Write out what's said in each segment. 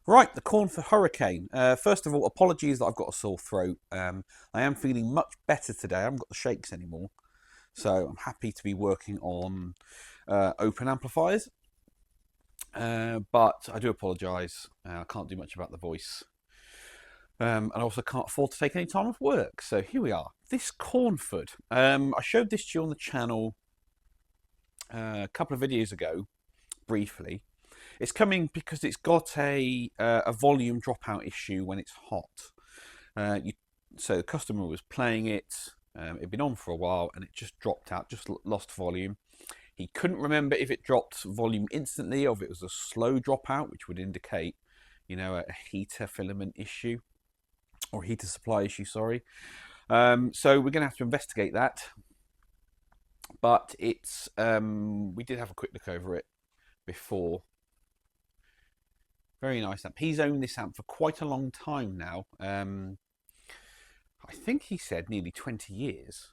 Right, the corn for hurricane. First of all, apologies that I've got a sore throat. I am feeling much better today. I haven't got the shakes anymore. So I'm happy to be working on open amplifiers. But I do apologise. I can't do much about the voice. And I also can't afford to take any time off work. So here we are. This Cornford. I showed this to you on the channel a couple of videos ago, briefly. It's coming because it's got a volume dropout issue when it's hot. So the customer was playing it. It'd been on for a while and it just dropped out, just lost volume. He couldn't remember if it dropped volume instantly or if it was a slow dropout, which would indicate, a heater filament issue or heater supply issue, sorry. So we're going to have to investigate that. But it's we did have a quick look over it before. Very nice amp. He's owned this amp for quite a long time now. I think he said nearly 20 years.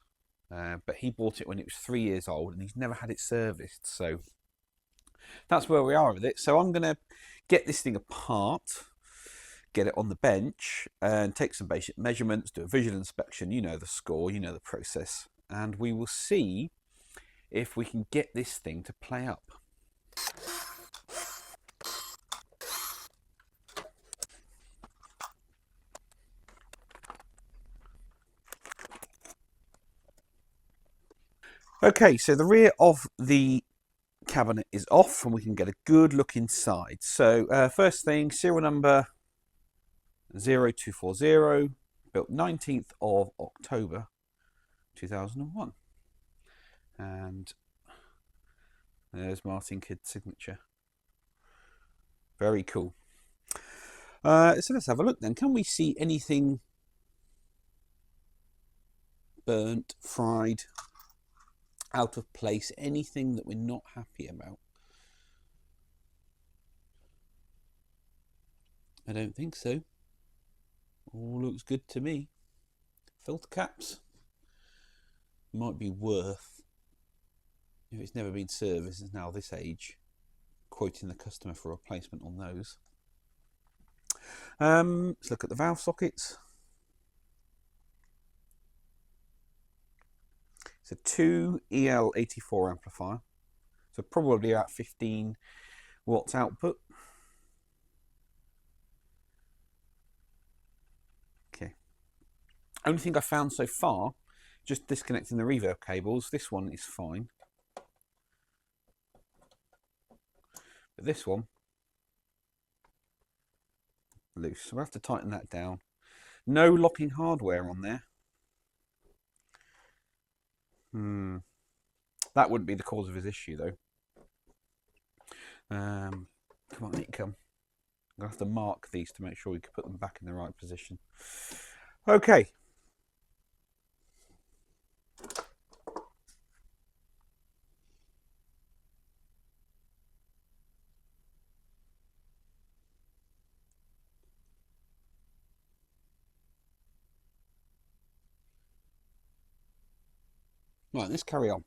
But he bought it when it was 3 years old and he's never had it serviced. So that's where we are with it. So I'm going to get this thing apart, get it on the bench and take some basic measurements, do a visual inspection. You know the score, you know the process. And we will see if we can get this thing to play up. Okay, so the rear of the cabinet is off and we can get a good look inside. So first thing, serial number 0240, built 19th of October 2001. And there's Martin Kidd's signature. Very cool. So let's have a look then. Can we see anything burnt, fried, out of place, anything that we're not happy about? I don't think so. All looks good to me. Filter caps might be worth, if it's never been serviced, it's now this age, quoting the customer for a replacement on those. Let's look at the valve sockets. It's a 2 EL84 amplifier, so probably about 15 watts output. Okay. Only thing I found so far, just disconnecting the reverb cables. This one is fine, but this one loose. So we'll have to tighten that down. No locking hardware on there. That wouldn't be the cause of his issue though. Come on, Nick, come. I'm going to have to mark these to make sure we can put them back in the right position. Okay. Right, let's carry on.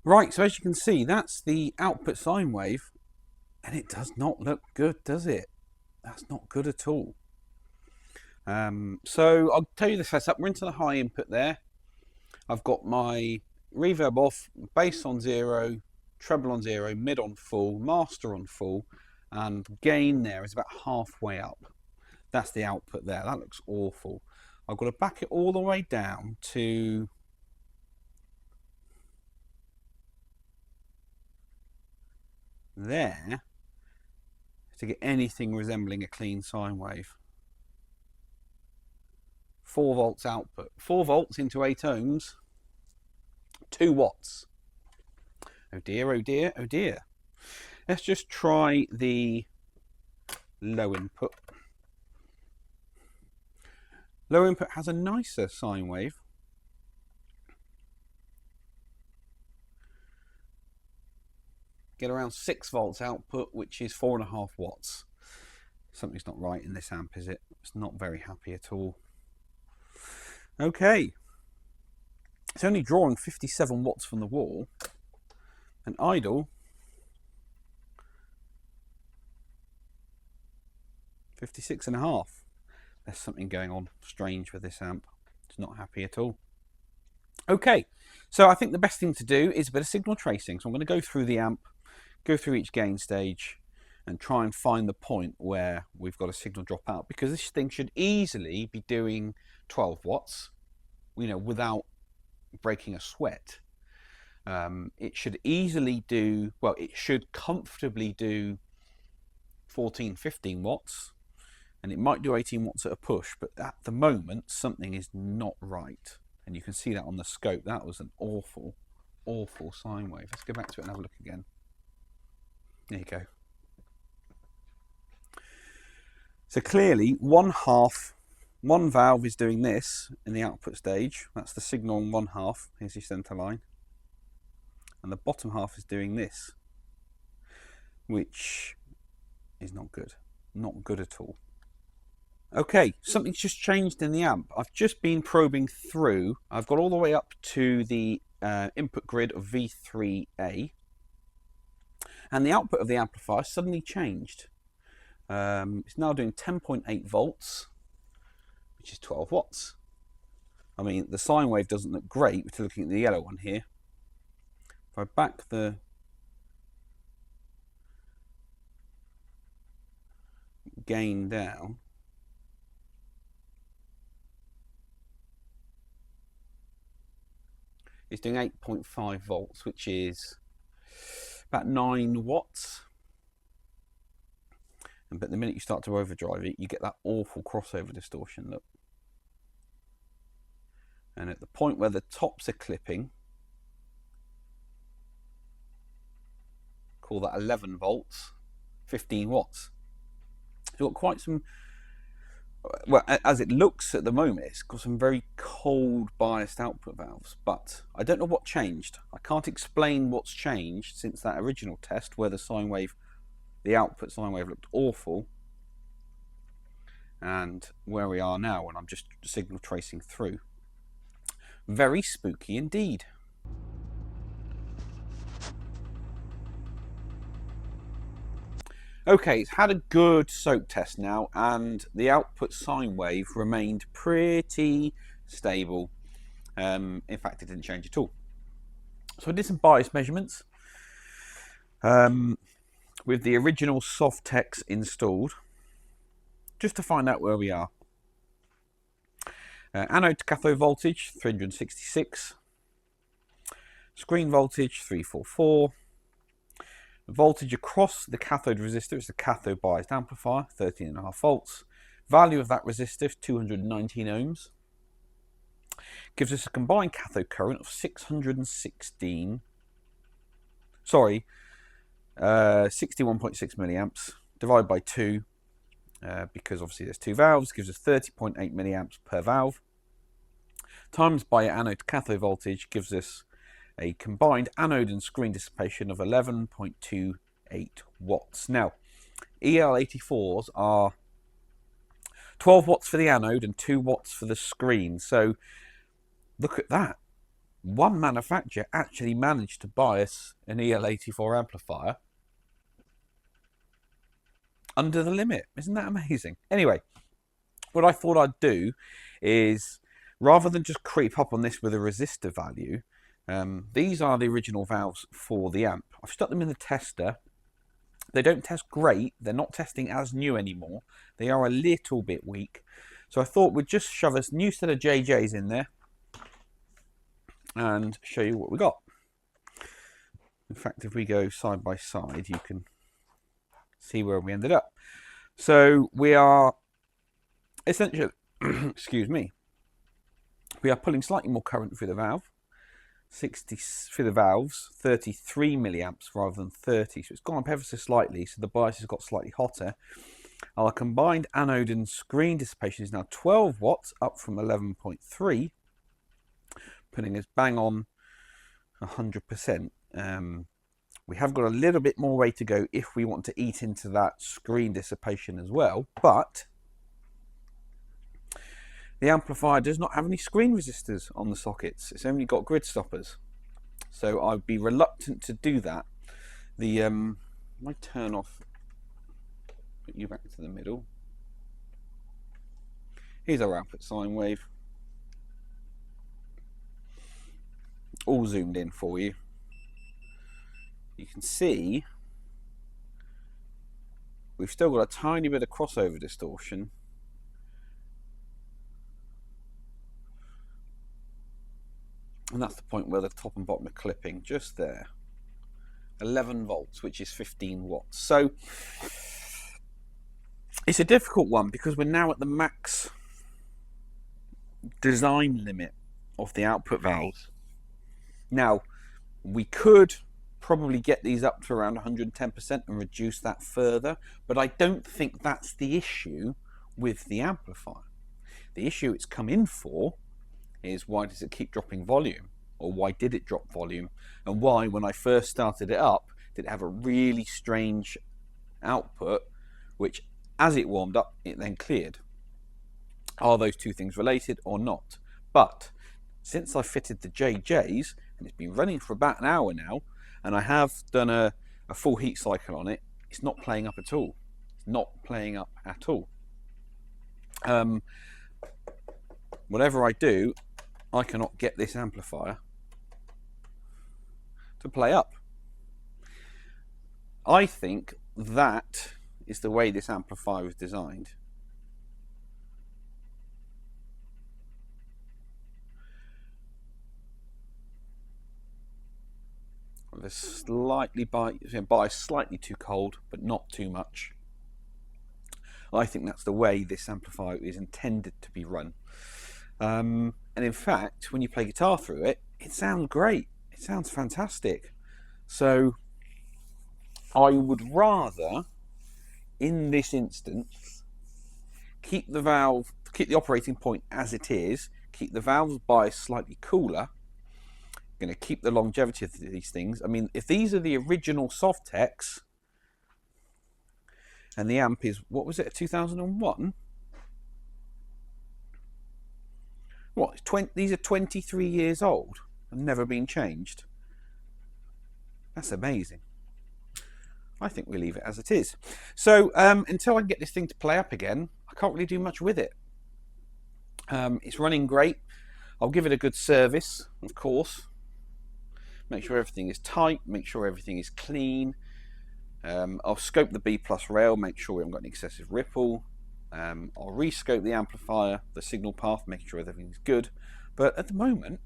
Right, so as you can see, that's the output sine wave, and it does not look good, does it? That's not good at all. So I'll tell you the setup. We're into the high input there. I've got my reverb off, bass on 0, treble on 0, mid on full, master on full, and gain there is about halfway up. That's the output there. That looks awful. I've got to back it all the way down to there to get anything resembling a clean sine wave. 4 volts output. 4 volts into 8 ohms. 2 watts. Oh dear, oh dear, oh dear. Let's just try the low input. Low input has a nicer sine wave. Get around 6 volts output, which is 4.5 watts. Something's not right in this amp, is it? It's not very happy at all. Okay. It's only drawing 57 watts from the wall. And idle 56.5. There's something going on strange with this amp. It's not happy at all. Okay, so I think the best thing to do is a bit of signal tracing. So I'm going to go through the amp, go through each gain stage, and try and find the point where we've got a signal drop out, because this thing should easily be doing 12 watts, you know, without breaking a sweat. It should easily do, well, it should comfortably do 14, 15 watts, and it might do 18 watts at a push, but at the moment something is not right, and you can see that on the scope. That was an awful, awful sine wave. Let's go back to it and have a look again. There you go. So clearly one valve is doing this in the output stage. That's the signal on one half. Here's your center line. And the bottom half is doing this, which is not good. Not good at all. Okay, something's just changed in the amp. I've just been probing through. I've got all the way up to the input grid of V3A. And the output of the amplifier suddenly changed. It's now doing 10.8 volts, which is 12 watts. I mean, the sine wave doesn't look great. We're looking at the yellow one here. If I back the gain down, it's doing 8.5 volts, which is about 9 watts. But the minute you start to overdrive it, you get that awful crossover distortion look. And at the point where the tops are clipping, call that 11 volts, 15 watts. It's got quite some, well, as it looks at the moment, it's got some very cold biased output valves, but I don't know what changed. I can't explain what's changed since that original test where the sine wave, the output sine wave looked awful, and where we are now when I'm just signal tracing through. Very spooky indeed. Okay, it's had a good soak test now, and the output sine wave remained pretty stable. In fact, it didn't change at all. So I did some bias measurements with the original Softex installed, just to find out where we are. Anode to cathode voltage 366, screen voltage 344, voltage across the cathode resistor is the cathode biased amplifier 13.5 volts. Value of that resistor 219 ohms. Gives us a combined cathode current of 61.6 milliamps divided by 2, because obviously there's 2 valves, gives us 30.8 milliamps per valve, times by anode to cathode voltage gives us a combined anode and screen dissipation of 11.28 watts. Now, EL84s are 12 watts for the anode and 2 watts for the screen, so look at that. one manufacturer actually managed to buy us an EL84 amplifier under the limit. Isn't that amazing? Anyway, what I thought I'd do is, rather than just creep up on this with a resistor value, these are the original valves for the amp. I've stuck them in the tester. They don't test great. They're not testing as new anymore. They are a little bit weak. So I thought we'd just shove a new set of JJs in there and show you what we got. In fact, if we go side by side, you can see where we ended up. So we are essentially, excuse me, we are pulling slightly more current through the valve. 60 through the valves, 33 milliamps rather than 30, so it's gone up ever so slightly, so the bias has got slightly hotter. Our combined anode and screen dissipation is now 12 watts, up from 11.3, putting us bang on 100%. We have got a little bit more way to go if we want to eat into that screen dissipation as well, but the amplifier does not have any screen resistors on the sockets. It's only got grid stoppers. So I'd be reluctant to do that. I might turn off, put you back to the middle. Here's our output sine wave. All zoomed in for you. You can see we've still got a tiny bit of crossover distortion. And that's the point where the top and bottom are clipping, just there. 11 volts, which is 15 watts. So it's a difficult one because we're now at the max design limit of the output valves. Now, we could probably get these up to around 110% and reduce that further, but I don't think that's the issue with the amplifier. The issue it's come in for is, why does it keep dropping volume? Or why did it drop volume? And why, when I first started it up, did it have a really strange output, which as it warmed up, it then cleared? Are those two things related or not? But since I fitted the JJs, and it's been running for about an hour now, and I have done a full heat cycle on it, it's not playing up at all. It's not playing up at all. Whatever I do, I cannot get this amplifier to play up. I think that is the way this amplifier was designed. They're slightly biased, slightly too cold, but not too much. I think that's the way this amplifier is intended to be run. And in fact, when you play guitar through it, it sounds great. It sounds fantastic. So I would rather, in this instance, keep the operating point as it is, keep the valves biased slightly cooler. Going to keep the longevity of these things. I mean, if these are the original Softecs, and the amp is, what was it, a 2001? What, these are 23 years old and never been changed. That's amazing. I think we leave it as it is. So until I can get this thing to play up again, I can't really do much with it. It's running great. I'll give it a good service, of course. Make sure everything is tight, make sure everything is clean. I'll scope the B+ rail, make sure we haven't got any excessive ripple. I'll rescope the amplifier, the signal path, making sure everything's good. But at the moment,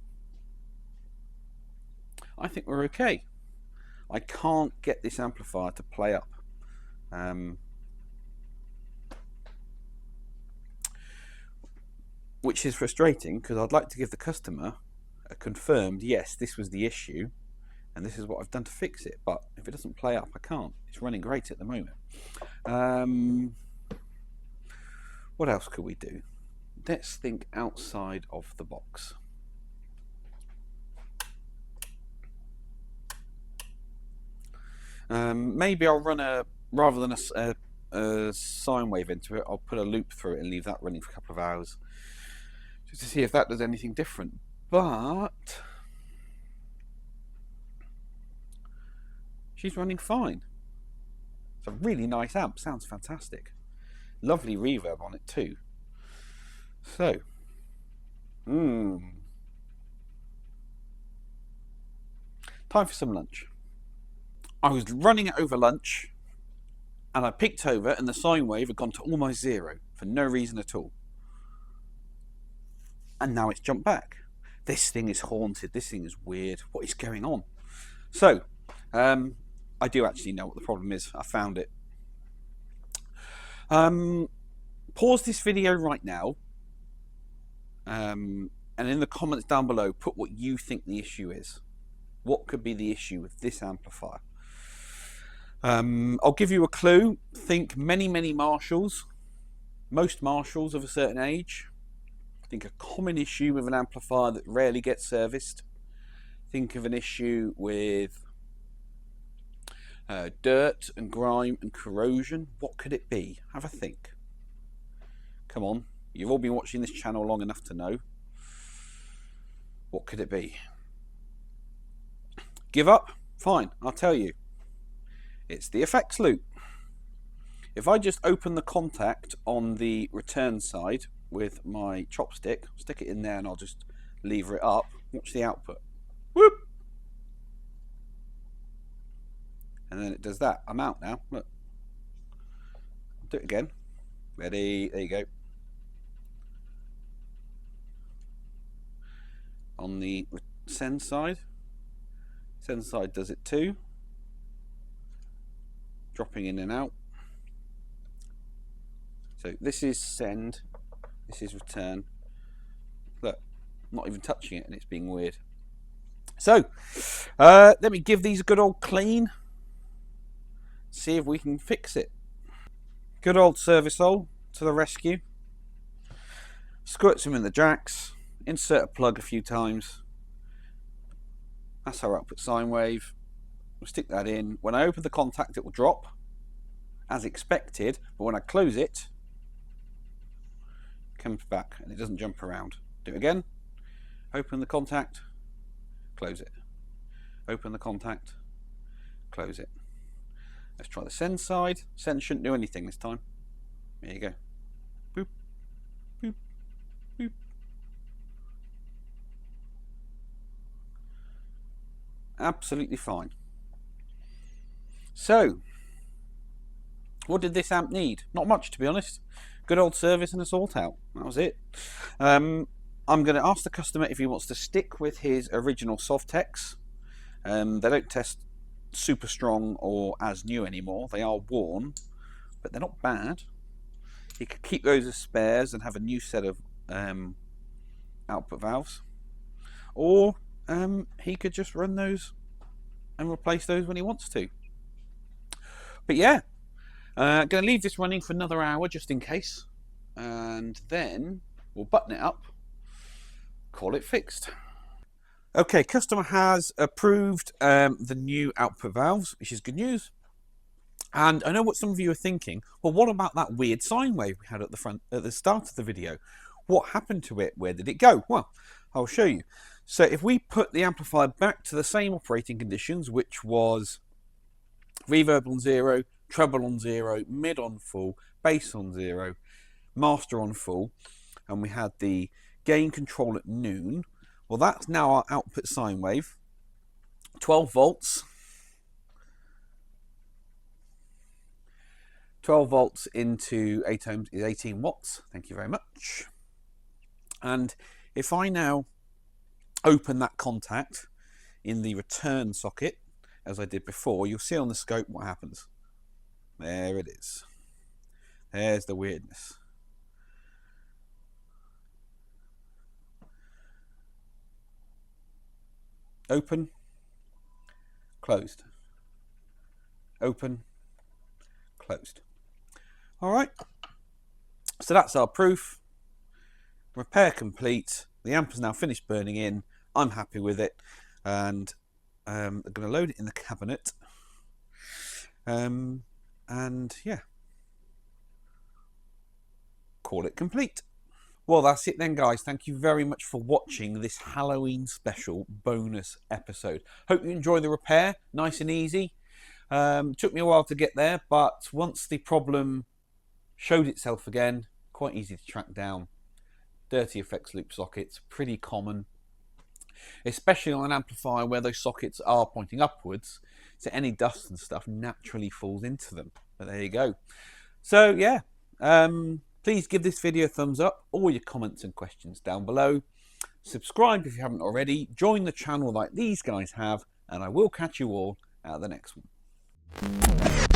I think we're okay. I can't get this amplifier to play up. Which is frustrating, because I'd like to give the customer a confirmed, yes, this was the issue, and this is what I've done to fix it. But if it doesn't play up, I can't. It's running great at the moment. What else could we do? Let's think outside of the box. Maybe I'll run rather than a sine wave into it, I'll put a loop through it and leave that running for a couple of hours, just to see if that does anything different. But She's running fine. It's a really nice amp. Sounds fantastic. Lovely reverb on it too. So, time for some lunch. I was running it over lunch, and I peeked over, and the sine wave had gone to almost 0 for no reason at all. And now it's jumped back. This thing is haunted. This thing is weird. What is going on? So, I do actually know what the problem is. I found it. Pause this video right now, and in the comments down below, put what you think the issue is. What could be the issue with this amplifier? I'll give you a clue. Think many Marshalls. Most Marshalls of a certain age. Think a common issue with an amplifier that rarely gets serviced. Think of an issue with dirt and grime and corrosion. What could it be? Have a think. Come on, you've all been watching this channel long enough to know. What could it be? Give up? Fine, I'll tell you. It's the effects loop. If I just open the contact on the return side with my chopstick, stick it in there and I'll just lever it up, watch the output. Whoop! And then it does that. I'm out now. Look. Do it again. Ready? There you go. On the send side. Send side does it too. Dropping in and out. So this is send. This is return. Look, I'm not even touching it and it's being weird. So, let me give these a good old clean. See if we can fix it. Good old service hole to the rescue. Squirt some in the jacks. Insert a plug a few times. That's our output sine wave. We'll stick that in. When I open the contact, it will drop as expected, but when I close it, it comes back and it doesn't jump around. Do it again. Open the contact, close it. Open the contact, close it. Let's try the send side. Send shouldn't do anything this time. There you go. Boop, boop, boop. Absolutely fine. So, what did this amp need? Not much, to be honest. Good old service and a sort out. That was it. I'm going to ask the customer if he wants to stick with his original Sovtex. They don't test super strong or as new anymore. They are worn, but they're not bad. He could keep those as spares and have a new set of output valves, or he could just run those and replace those when he wants to. But yeah, going to leave this running for another hour just in case, and then we'll button it up, call it fixed. Okay, customer has approved the new output valves, which is good news. And I know what some of you are thinking. Well, what about that weird sine wave we had at the start of the video? What happened to it? Where did it go? Well, I'll show you. So if we put the amplifier back to the same operating conditions, which was reverb on 0, treble on 0, mid on full, bass on 0, master on full, and we had the gain control at noon. Well, that's now our output sine wave. 12 volts. 12 volts into 8 ohms is 18 watts. Thank you very much. And if I now open that contact in the return socket, as I did before, you'll see on the scope what happens. There it is. There's the weirdness. Open, closed. Open, closed. All right. So that's our proof. Repair complete. The amp is now finished burning in. I'm happy with it, and I'm going to load it in the cabinet. And yeah, call it complete. Well, that's it then, guys. Thank you very much for watching this Halloween special bonus episode. Hope you enjoy the repair. Nice and easy. Took me a while to get there, but once the problem showed itself again, quite easy to track down. Dirty effects loop sockets, pretty common, especially on an amplifier where those sockets are pointing upwards, so any dust and stuff naturally falls into them. But there you go. So yeah, please give this video a thumbs up, all your comments and questions down below. Subscribe if you haven't already, join the channel like these guys have, and I will catch you all at the next one.